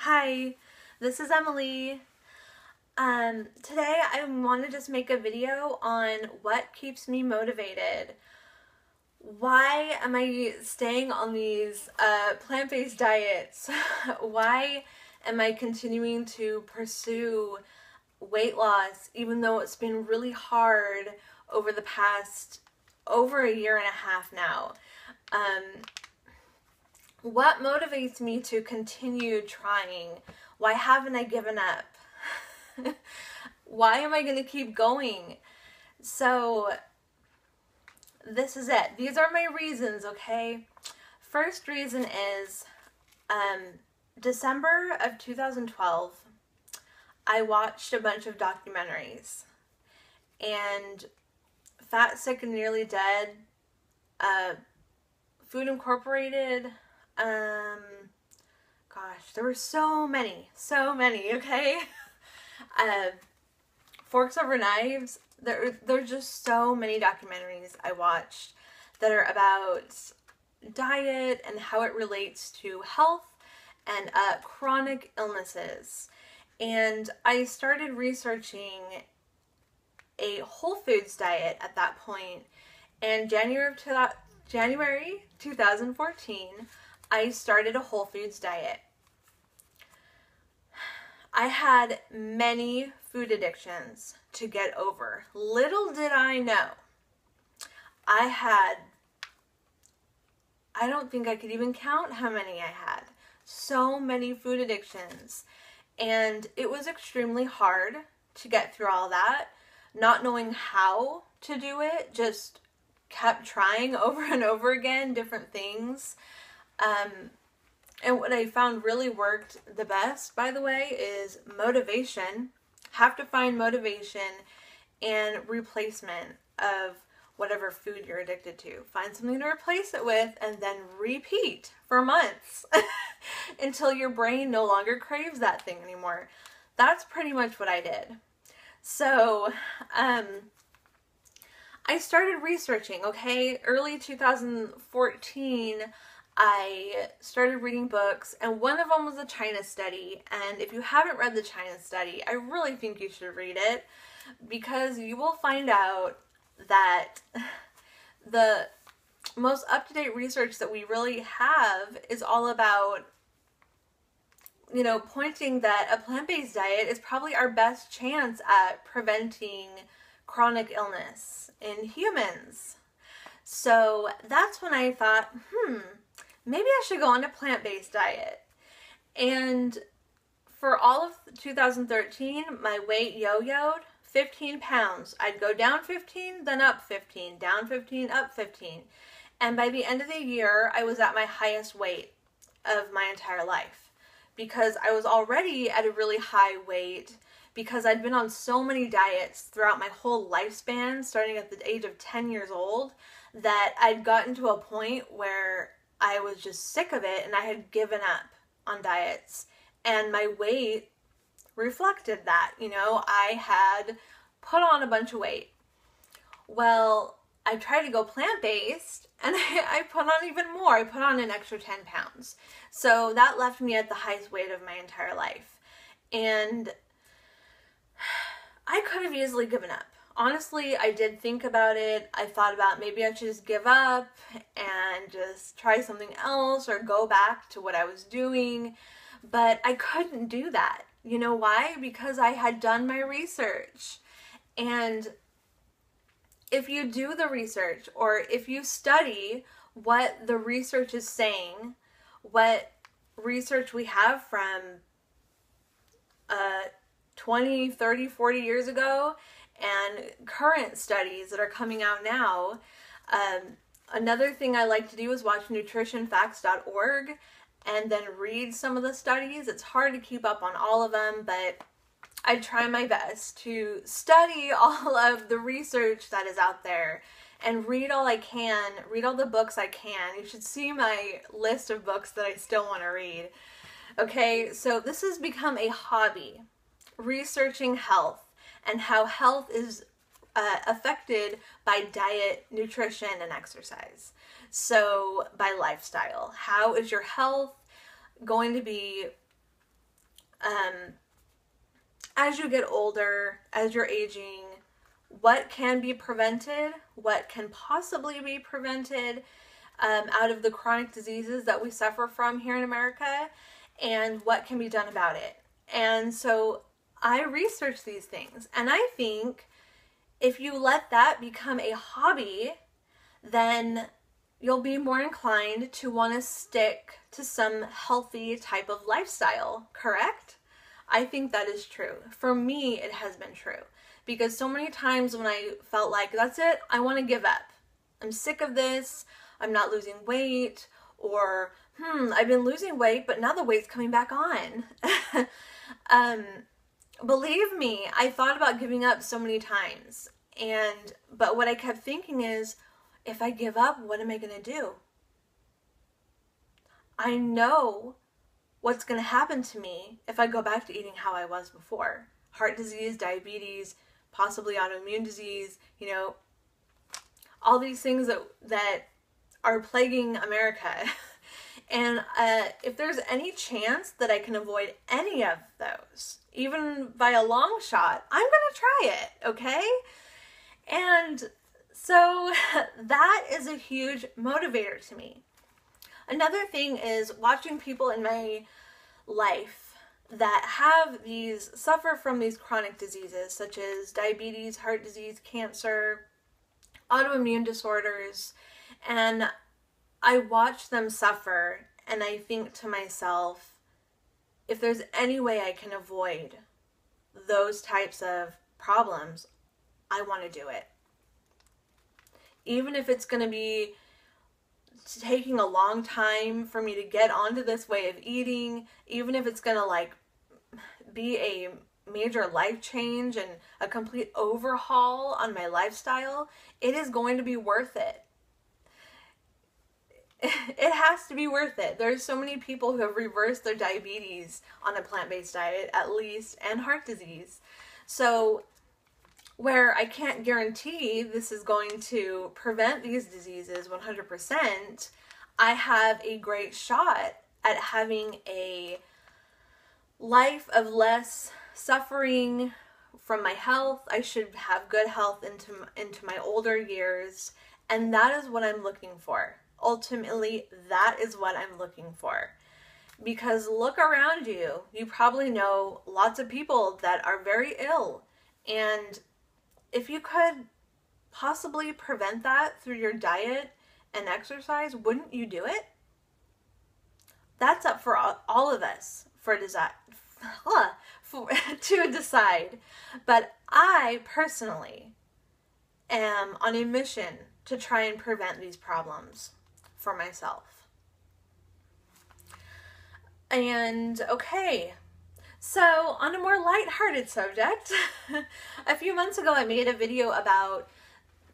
Hi, this is Emily. Today I want to just make a video on what keeps me motivated. Why am I staying on these plant-based diets? Why am I continuing to pursue weight loss even though it's been really hard over the past over a year and a half now? What motivates me to continue trying? Why haven't I given up? Why am I going to keep going? So this is it. These are my reasons, okay? First reason is December of 2012, I watched a bunch of documentaries. And Fat, Sick, and Nearly Dead, Food Incorporated, gosh, there were so many, okay? Forks Over Knives, there's just so many documentaries I watched that are about diet and how it relates to health and chronic illnesses. And I started researching a whole foods diet at that point. And January 2014, I started a whole foods diet. I had many food addictions to get over. Little did I know, I don't think I could even count how many I had. So many food addictions. And it was extremely hard to get through all that, not knowing how to do it, just kept trying over and over again, different things. And what I found really worked the best, by the way, is motivation. Have to find motivation and replacement of whatever food you're addicted to. Find something to replace it with and then repeat for months until your brain no longer craves that thing anymore. That's pretty much what I did. So, I started researching, okay? Early 2014, I started reading books, and one of them was the China Study. And if you haven't read the China Study, I really think you should read it, because you will find out that the most up-to-date research that we really have is all about, you know, pointing that a plant-based diet is probably our best chance at preventing chronic illness in humans. So that's when I thought, maybe I should go on a plant-based diet. And for all of 2013, my weight yo-yoed 15 pounds. I'd go down 15, then up 15, down 15, up 15. And by the end of the year, I was at my highest weight of my entire life, because I was already at a really high weight, because I'd been on so many diets throughout my whole lifespan, starting at the age of 10 years old, that I'd gotten to a point where I was just sick of it and I had given up on diets. And my weight reflected that, you know, I had put on a bunch of weight. Well, I tried to go plant-based and I put on even more. I put on an extra 10 pounds. So that left me at the highest weight of my entire life. And I could have easily given up. Honestly, I did think about it. I thought about maybe I should just give up and just try something else or go back to what I was doing. But I couldn't do that. You know why? Because I had done my research. And if you do the research, or if you study what the research is saying, what research we have from 20, 30, 40 years ago, and current studies that are coming out now. Another thing I like to do is watch nutritionfacts.org and then read some of the studies. It's hard to keep up on all of them, but I try my best to study all of the research that is out there and read all I can, read all the books I can. You should see my list of books that I still want to read. Okay, so this has become a hobby, researching health and how health is affected by diet, nutrition, and exercise. So by lifestyle, how is your health going to be as you get older, as you're aging, what can be prevented, what can possibly be prevented out of the chronic diseases that we suffer from here in America, and what can be done about it. And so I research these things, and I think if you let that become a hobby, then you'll be more inclined to want to stick to some healthy type of lifestyle, correct? I think that is true. For me, it has been true. Because so many times when I felt like, that's it, I want to give up. I'm sick of this, I'm not losing weight, or, I've been losing weight, but now the weight's coming back on. Believe me, I thought about giving up so many times. But what I kept thinking is, if I give up, what am I going to do? I know what's going to happen to me if I go back to eating how I was before. Heart disease, diabetes, possibly autoimmune disease, all these things that are plaguing America. And if there's any chance that I can avoid any of those, even by a long shot, I'm going to try it, okay? And so that is a huge motivator to me. Another thing is watching people in my life that suffer from these chronic diseases such as diabetes, heart disease, cancer, autoimmune disorders, and I watch them suffer and I think to myself, if there's any way I can avoid those types of problems, I want to do it. Even if it's going to be taking a long time for me to get onto this way of eating, even if it's going to be a major life change and a complete overhaul on my lifestyle, it is going to be worth it. It has to be worth it. There's so many people who have reversed their diabetes on a plant-based diet, at least, and heart disease. So where I can't guarantee this is going to prevent these diseases 100%, I have a great shot at having a life of less suffering from my health. I should have good health into my older years, and that is what I'm looking for. Ultimately, that is what I'm looking for. Because look around you. You probably know lots of people that are very ill, and if you could possibly prevent that through your diet and exercise, wouldn't you do it? That's up for all of us to decide. But I personally am on a mission to try and prevent these problems for myself. And okay, so on a more lighthearted subject, a few months ago I made a video about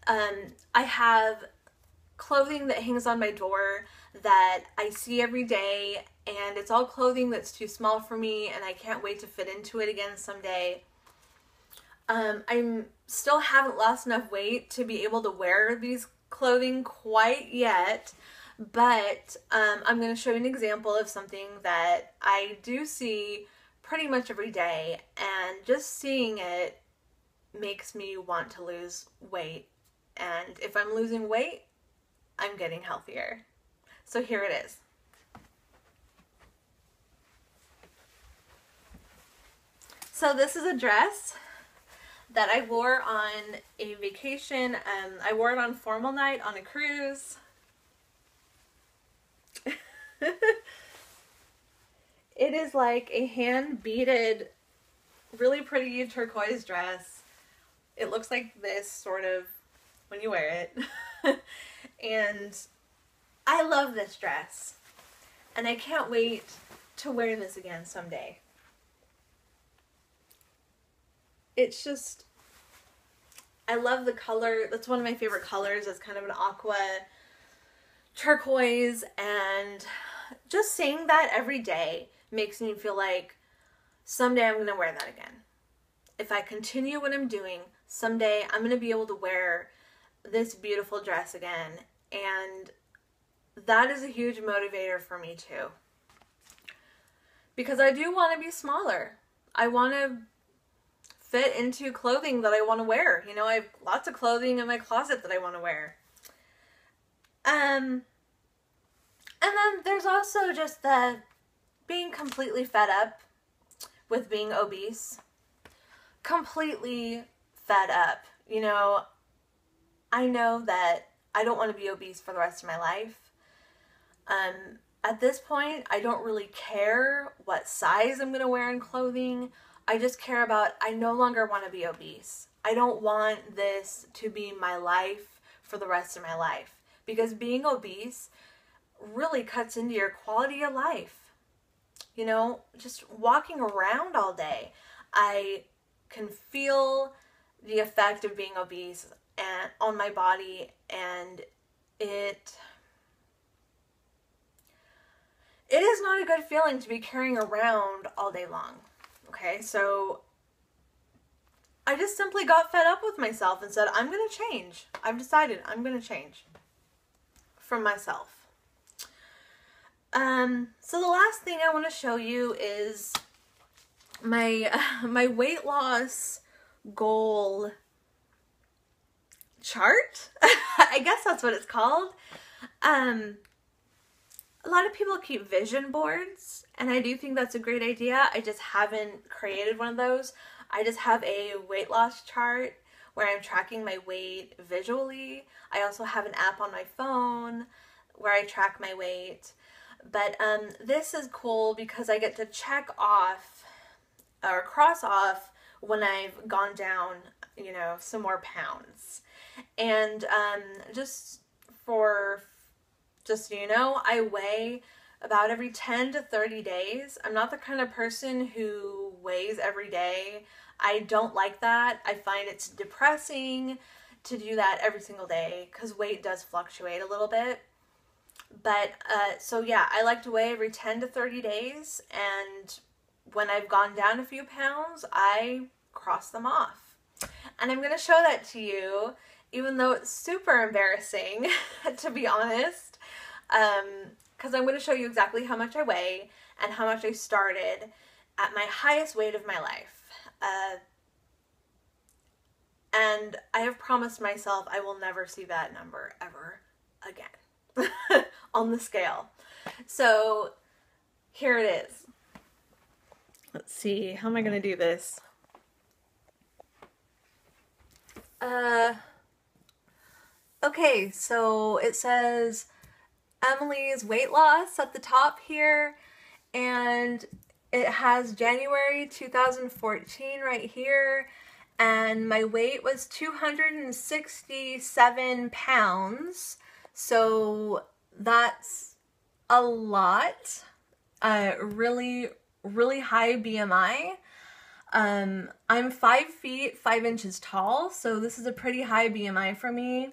I have clothing that hangs on my door that I see every day, and it's all clothing that's too small for me and I can't wait to fit into it again someday. I still haven't lost enough weight to be able to wear these clothing quite yet, but I'm going to show you an example of something that I do see pretty much every day, and just seeing it makes me want to lose weight. And if I'm losing weight, I'm getting healthier. So here it is. So this is a dress that I wore on a vacation. I wore it on formal night on a cruise. It is like a hand-beaded, really pretty turquoise dress. It looks like this, sort of, when you wear it. And I love this dress. And I can't wait to wear this again someday. It's just, I love the color. That's one of my favorite colors. It's kind of an aqua turquoise, and just seeing that every day makes me feel like someday I'm going to wear that again. If I continue what I'm doing, someday I'm going to be able to wear this beautiful dress again, and that is a huge motivator for me too. because I do want to be smaller. I want to fit into clothing that I want to wear. You know, I have lots of clothing in my closet that I want to wear. And then there's also just the being completely fed up with being obese. Completely fed up. You know, I know that I don't want to be obese for the rest of my life. At this point, I don't really care what size I'm going to wear in clothing. I just care about, I no longer want to be obese. I don't want this to be my life for the rest of my life. Because being obese really cuts into your quality of life. You know, just walking around all day, I can feel the effect of being obese and on my body, and it is not a good feeling to be carrying around all day long. Okay, so I just simply got fed up with myself and said, I'm going to change. I've decided I'm going to change from myself. So the last thing I want to show you is my weight loss goal chart. I guess that's what it's called. A lot of people keep vision boards, and I do think that's a great idea. I just haven't created one of those. I just have a weight loss chart where I'm tracking my weight visually. I also have an app on my phone where I track my weight. But this is cool because I get to check off or cross off when I've gone down, you know, some more pounds. And just so you know, I weigh about every 10 to 30 days. I'm not the kind of person who weighs every day. I don't like that. I find it's depressing to do that every single day because weight does fluctuate a little bit. But, so yeah, I like to weigh every 10 to 30 days, and when I've gone down a few pounds, I cross them off. And I'm going to show that to you, even though it's super embarrassing, to be honest, because I'm going to show you exactly how much I weigh and how much I started at my highest weight of my life. And I have promised myself I will never see that number ever again. On the scale. So here it is. Let's see, how am I going to do this? Okay, so it says Emily's weight loss at the top here, and it has January 2014 right here, and my weight was 267 pounds. So that's a lot, really, really high BMI. I'm 5 feet, 5 inches tall, so this is a pretty high BMI for me.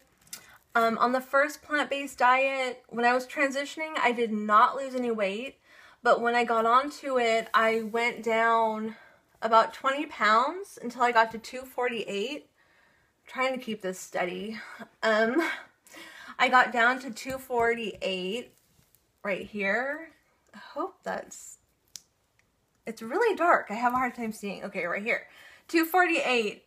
On the first plant-based diet, when I was transitioning, I did not lose any weight, but when I got onto it, I went down about 20 pounds until I got to 248. I'm trying to keep this steady. I got down to 248 right here. I hope it's really dark. I have a hard time seeing. Okay, right here. 248.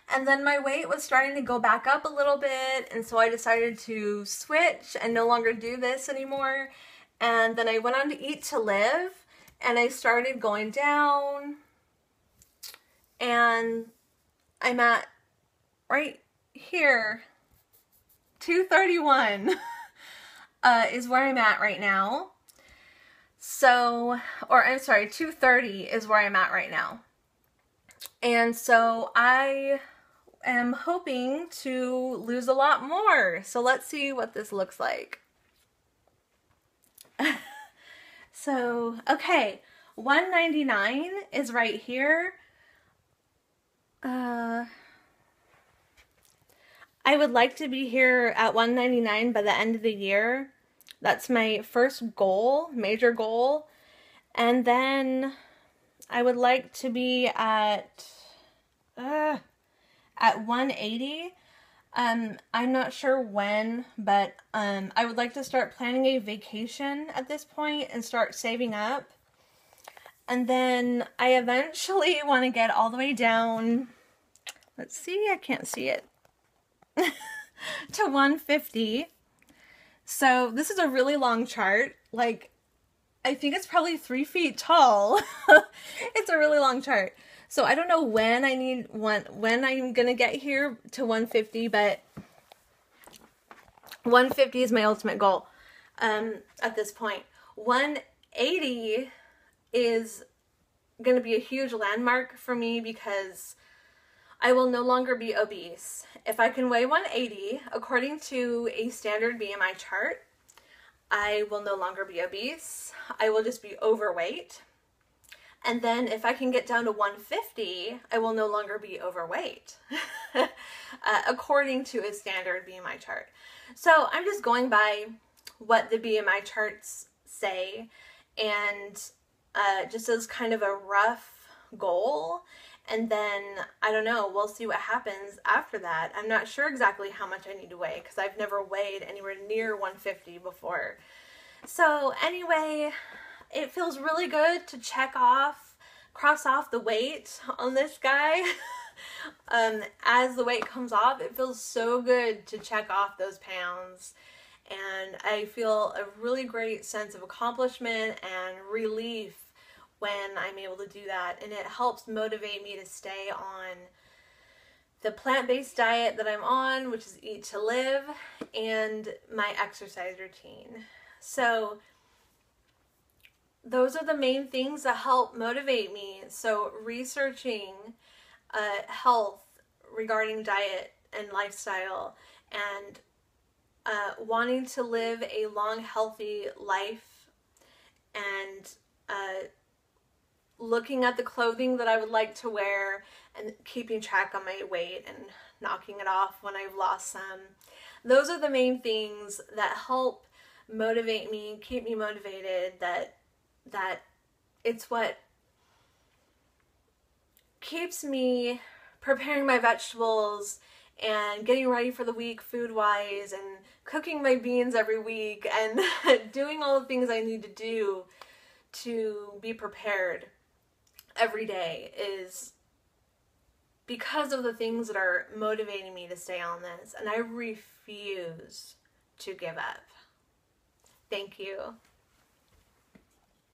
And then my weight was starting to go back up a little bit, and so I decided to switch and no longer do this anymore. And then I went on to Eat to Live, and I started going down, and I'm at right here. 231 is where I'm at right now. So, or I'm sorry, 230 is where I'm at right now. And so I am hoping to lose a lot more. So let's see what this looks like. So, okay, 199 is right here. I would like to be here at 199 by the end of the year. That's my first goal, major goal. And then I would like to be at 180. I'm not sure when, but I would like to start planning a vacation at this point and start saving up. And then I eventually want to get all the way down, let's see, I can't see it, to 150. So this is a really long chart. Like, I think it's probably 3 feet tall. It's a really long chart. So I don't know when I'm gonna get here to 150, but 150 is my ultimate goal at this point. 180 is going to be a huge landmark for me because I will no longer be obese. If I can weigh 180 according to a standard BMI chart, I will no longer be obese. I will just be overweight. And then if I can get down to 150, I will no longer be overweight, according to a standard BMI chart. So I'm just going by what the BMI charts say, and just as kind of a rough goal. And then, I don't know, we'll see what happens after that. I'm not sure exactly how much I need to weigh because I've never weighed anywhere near 150 before. So anyway, it feels really good to cross off the weight on this guy. As the weight comes off, it feels so good to check off those pounds. And I feel a really great sense of accomplishment and relief when I'm able to do that. And it helps motivate me to stay on the plant-based diet that I'm on, which is Eat to Live, and my exercise routine. So those are the main things that help motivate me. So researching health regarding diet and lifestyle, and wanting to live a long, healthy life, and looking at the clothing that I would like to wear and keeping track on my weight and knocking it off when I've lost some. Those are the main things that help motivate me, keep me motivated, that it's what keeps me preparing my vegetables and getting ready for the week food-wise, and cooking my beans every week, and doing all the things I need to do to be prepared every day, is because of the things that are motivating me to stay on this, and I refuse to give up. Thank you.